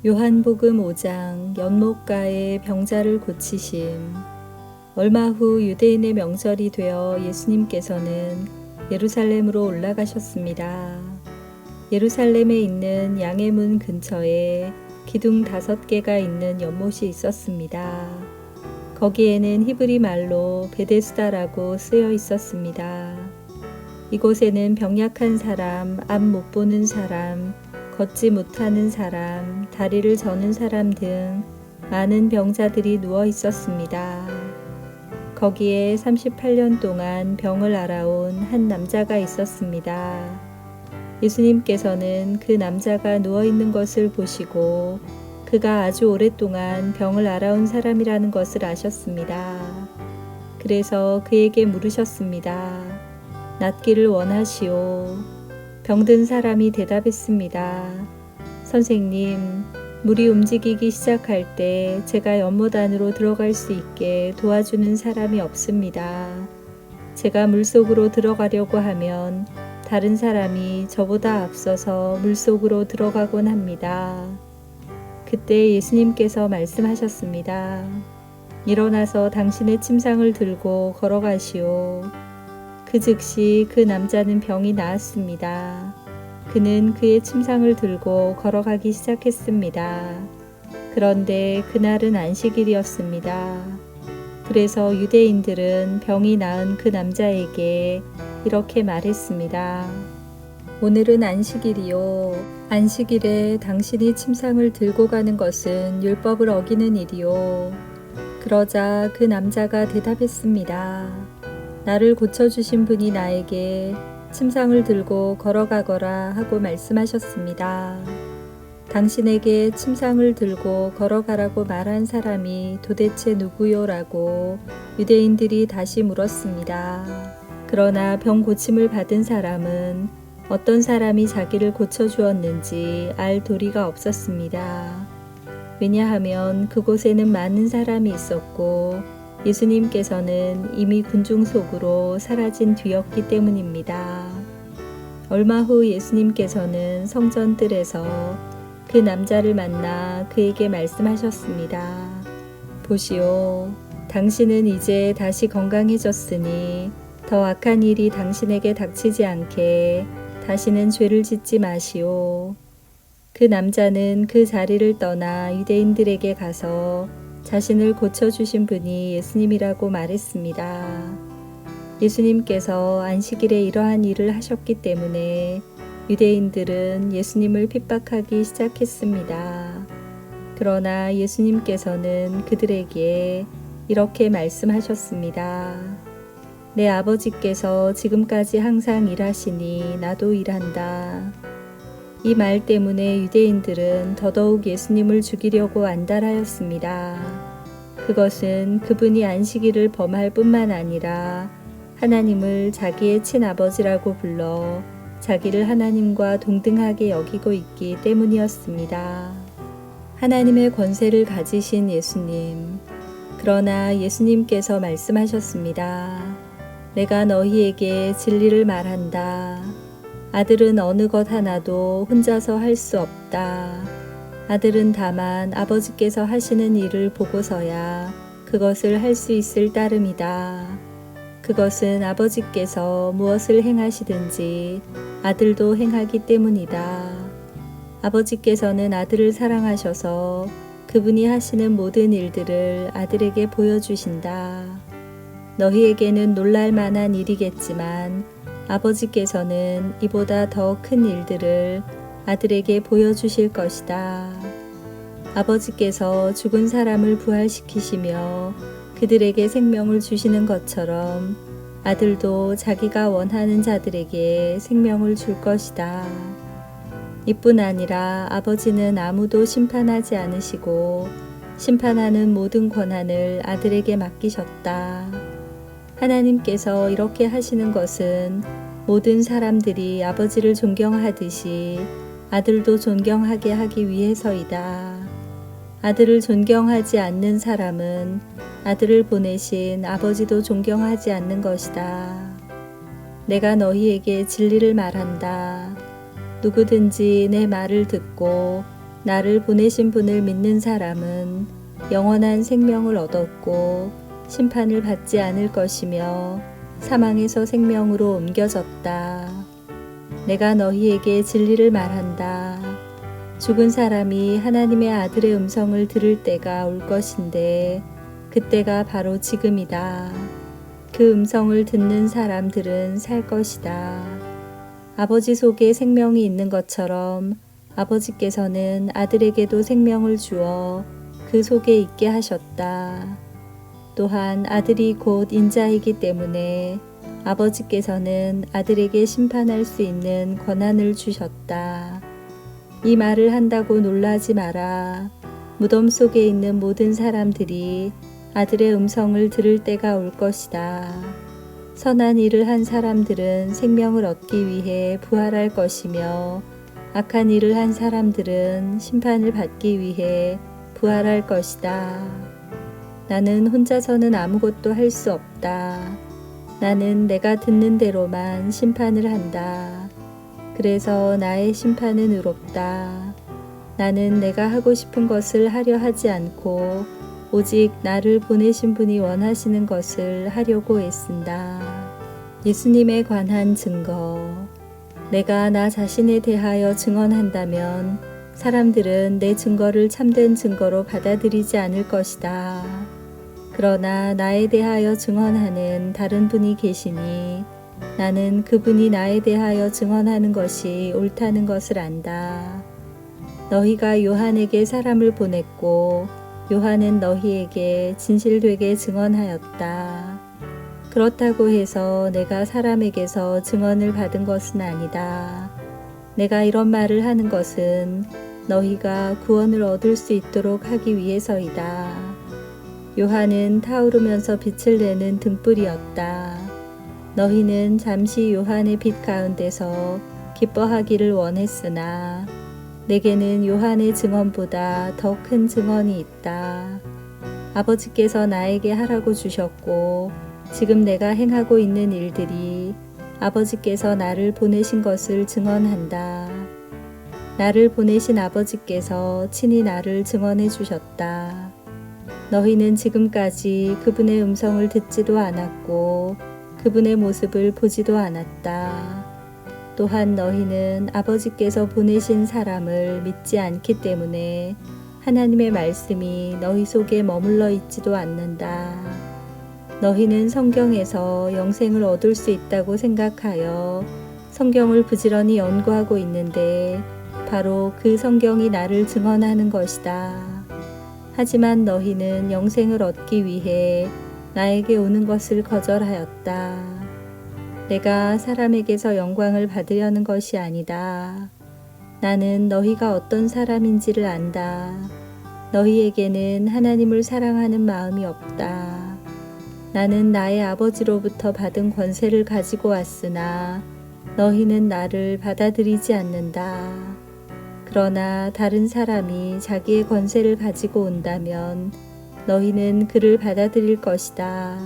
요한복음 5장 연못가에 병자를 고치심. 얼마 후 유대인의 명절이 되어 예수님께서는 예루살렘으로 올라가셨습니다. 예루살렘에 있는 양의 문 근처에 기둥 5개가 있는 연못이 있었습니다. 거기에는 히브리 말로 베데스다라고 쓰여 있었습니다. 이곳에는 병약한 사람, 앞 못 보는 사람, 걷지 못하는 사람, 다리를 저는 사람 등 많은 병자들이 누워 있었습니다. 거기에 38년 동안 병을 앓아온 한 남자가 있었습니다. 예수님께서는 그 남자가 누워 있는 것을 보시고 그가 아주 오랫동안 병을 앓아온 사람이라는 것을 아셨습니다. 그래서 그에게 물으셨습니다. 낫기를 원하시오. 병든 사람이 대답했습니다. 선생님, 물이 움직이기 시작할 때 제가 연못 안으로 들어갈 수 있게 도와주는 사람이 없습니다. 제가 물속으로 들어가려고 하면 다른 사람이 저보다 앞서서 물속으로 들어가곤 합니다. 그때 예수님께서 말씀하셨습니다. 일어나서 당신의 침상을 들고 걸어가시오. 그 즉시 그 남자는 병이 나았습니다. 그는 그의 침상을 들고 걸어가기 시작했습니다. 그런데 그날은 안식일이었습니다. 그래서 유대인들은 병이 나은 그 남자에게 이렇게 말했습니다. 오늘은 안식일이요. 안식일에 당신이 침상을 들고 가는 것은 율법을 어기는 일이요. 그러자 그 남자가 대답했습니다. 나를 고쳐주신 분이 나에게 침상을 들고 걸어가거라 하고 말씀하셨습니다. 당신에게 침상을 들고 걸어가라고 말한 사람이 도대체 누구요? 라고 유대인들이 다시 물었습니다. 그러나 병 고침을 받은 사람은 어떤 사람이 자기를 고쳐주었는지 알 도리가 없었습니다. 왜냐하면 그곳에는 많은 사람이 있었고 예수님께서는 이미 군중 속으로 사라진 뒤였기 때문입니다. 얼마 후 예수님께서는 성전 뜰에서 그 남자를 만나 그에게 말씀하셨습니다. 보시오, 당신은 이제 다시 건강해졌으니 더 악한 일이 당신에게 닥치지 않게 다시는 죄를 짓지 마시오. 그 남자는 그 자리를 떠나 유대인들에게 가서 자신을 고쳐주신 분이 예수님이라고 말했습니다. 예수님께서 안식일에 이러한 일을 하셨기 때문에 유대인들은 예수님을 핍박하기 시작했습니다. 그러나 예수님께서는 그들에게 이렇게 말씀하셨습니다. 내 아버지께서 지금까지 항상 일하시니 나도 일한다. 이 말 때문에 유대인들은 더더욱 예수님을 죽이려고 안달하였습니다. 그것은 그분이 안식일을 범할 뿐만 아니라 하나님을 자기의 친아버지라고 불러 자기를 하나님과 동등하게 여기고 있기 때문이었습니다. 하나님의 권세를 가지신 예수님. 그러나 예수님께서 말씀하셨습니다. 내가 너희에게 진리를 말한다. 아들은 어느 것 하나도 혼자서 할 수 없다. 아들은 다만 아버지께서 하시는 일을 보고서야 그것을 할 수 있을 따름이다. 그것은 아버지께서 무엇을 행하시든지 아들도 행하기 때문이다. 아버지께서는 아들을 사랑하셔서 그분이 하시는 모든 일들을 아들에게 보여주신다. 너희에게는 놀랄 만한 일이겠지만 아버지께서는 이보다 더 큰 일들을 아들에게 보여주실 것이다. 아버지께서 죽은 사람을 부활시키시며 그들에게 생명을 주시는 것처럼 아들도 자기가 원하는 자들에게 생명을 줄 것이다. 이뿐 아니라 아버지는 아무도 심판하지 않으시고 심판하는 모든 권한을 아들에게 맡기셨다. 하나님께서 이렇게 하시는 것은 모든 사람들이 아버지를 존경하듯이 아들도 존경하게 하기 위해서이다. 아들을 존경하지 않는 사람은 아들을 보내신 아버지도 존경하지 않는 것이다. 내가 너희에게 진리를 말한다. 누구든지 내 말을 듣고 나를 보내신 분을 믿는 사람은 영원한 생명을 얻었고 심판을 받지 않을 것이며 사망에서 생명으로 옮겨졌다. 내가 너희에게 진리를 말한다. 죽은 사람이 하나님의 아들의 음성을 들을 때가 올 것인데 그때가 바로 지금이다. 그 음성을 듣는 사람들은 살 것이다. 아버지 속에 생명이 있는 것처럼 아버지께서는 아들에게도 생명을 주어 그 속에 있게 하셨다. 또한 아들이 곧 인자이기 때문에 아버지께서는 아들에게 심판할 수 있는 권한을 주셨다. 이 말을 한다고 놀라지 마라. 무덤 속에 있는 모든 사람들이 아들의 음성을 들을 때가 올 것이다. 선한 일을 한 사람들은 생명을 얻기 위해 부활할 것이며 악한 일을 한 사람들은 심판을 받기 위해 부활할 것이다. 나는 혼자서는 아무것도 할 수 없다. 나는 내가 듣는 대로만 심판을 한다. 그래서 나의 심판은 의롭다. 나는 내가 하고 싶은 것을 하려 하지 않고 오직 나를 보내신 분이 원하시는 것을 하려고 애쓴다. 예수님에 관한 증거. 내가 나 자신에 대하여 증언한다면 사람들은 내 증거를 참된 증거로 받아들이지 않을 것이다. 그러나 나에 대하여 증언하는 다른 분이 계시니 나는 그분이 나에 대하여 증언하는 것이 옳다는 것을 안다. 너희가 요한에게 사람을 보냈고 요한은 너희에게 진실되게 증언하였다. 그렇다고 해서 내가 사람에게서 증언을 받은 것은 아니다. 내가 이런 말을 하는 것은 너희가 구원을 얻을 수 있도록 하기 위해서이다. 요한은 타오르면서 빛을 내는 등불이었다. 너희는 잠시 요한의 빛 가운데서 기뻐하기를 원했으나 내게는 요한의 증언보다 더 큰 증언이 있다. 아버지께서 나에게 하라고 주셨고 지금 내가 행하고 있는 일들이 아버지께서 나를 보내신 것을 증언한다. 나를 보내신 아버지께서 친히 나를 증언해 주셨다. 너희는 지금까지 그분의 음성을 듣지도 않았고 그분의 모습을 보지도 않았다. 또한 너희는 아버지께서 보내신 사람을 믿지 않기 때문에 하나님의 말씀이 너희 속에 머물러 있지도 않는다. 너희는 성경에서 영생을 얻을 수 있다고 생각하여 성경을 부지런히 연구하고 있는데 바로 그 성경이 나를 증언하는 것이다. 하지만 너희는 영생을 얻기 위해 나에게 오는 것을 거절하였다. 내가 사람에게서 영광을 받으려는 것이 아니다. 나는 너희가 어떤 사람인지를 안다. 너희에게는 하나님을 사랑하는 마음이 없다. 나는 나의 아버지로부터 받은 권세를 가지고 왔으나 너희는 나를 받아들이지 않는다. 그러나 다른 사람이 자기의 권세를 가지고 온다면 너희는 그를 받아들일 것이다.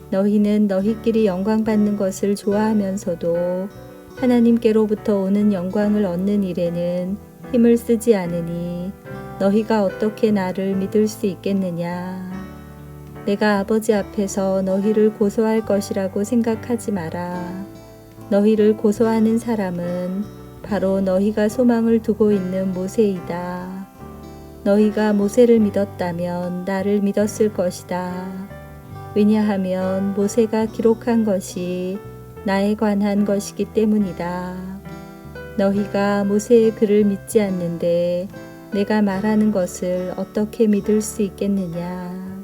너희는 너희끼리 영광 받는 것을 좋아하면서도 하나님께로부터 오는 영광을 얻는 일에는 힘을 쓰지 않으니 너희가 어떻게 나를 믿을 수 있겠느냐. 내가 아버지 앞에서 너희를 고소할 것이라고 생각하지 마라. 너희를 고소하는 사람은 바로 너희가 소망을 두고 있는 모세이다. 너희가 모세를 믿었다면 나를 믿었을 것이다. 왜냐하면 모세가 기록한 것이 나에 관한 것이기 때문이다. 너희가 모세의 글을 믿지 않는데 내가 말하는 것을 어떻게 믿을 수 있겠느냐.